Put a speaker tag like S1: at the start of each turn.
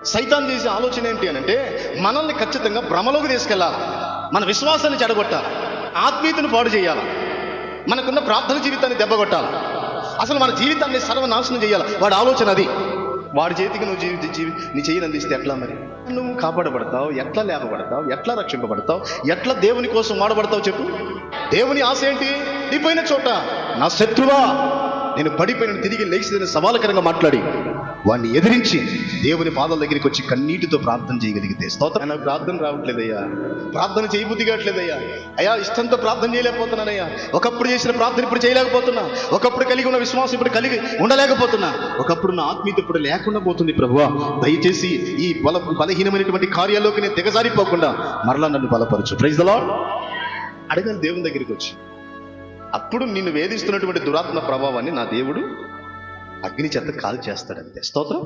S1: సైతాన్ చేసే ఆలోచన ఏంటి అని అంటే, మనల్ని ఖచ్చితంగా భ్రమలోకి తీసుకెళ్ళాలి, మన విశ్వాసాన్ని చెడగొట్టాలి, ఆత్మీయతను పాడు చేయాలి, మనకున్న ప్రార్థన జీవితాన్ని దెబ్బగొట్టాలి, అసలు మన జీవితాన్ని సర్వనాశనం చేయాలి. వాడి ఆలోచన అది. వాడి చేతికి నువ్వు నీ చెయ్యిని అందిస్తే ఎట్లా? మరి నువ్వు కాపాడబడతావు, ఎట్లా లేపబడతావు, ఎట్లా రక్షింపబడతావు, ఎట్లా దేవుని కోసం వాడబడతావు చెప్పు? దేవుని ఆశ ఏంటి? నీ పోయిన చోట నా శత్రువా, నేను పడిపోయిన తిరిగి లేచి సవాలకరంగా మాట్లాడి వాడిని ఎదిరించి దేవుని పాదాల దగ్గరికి వచ్చి కన్నీటితో ప్రార్థన చేయగలిగితే స్తోత్రం. నాకు ప్రార్థన రావట్లేదయ్యా, ప్రార్థన చేయబుద్ధి కావట్లేదయ్యా, అయ్యా ఇష్టంతో ప్రార్థన చేయలేకపోతున్నానయ్యా, ఒకప్పుడు చేసిన ప్రార్థన ఇప్పుడు చేయలేకపోతున్నా, ఒకప్పుడు కలిగి ఉన్న విశ్వాసం ఇప్పుడు కలిగి ఉండలేకపోతున్నా, ఒకప్పుడు నా ఆత్మీయత ఇప్పుడు లేకుండా పోతుంది ప్రభువా, దయచేసి ఈ బలహీనమైనటువంటి కార్యాల్లోకి నేను దిగజారిపోకుండా మరలా నన్ను బలపరచు. Praise the Lord. అడగాలి దేవుని దగ్గరికి వచ్చి. అప్పుడు నిన్ను వేధిస్తున్నటువంటి దురాత్మ ప్రభావాన్ని నా దేవుడు అగ్ని చేత కాల్ చేస్తాడంతే. స్తోత్రం.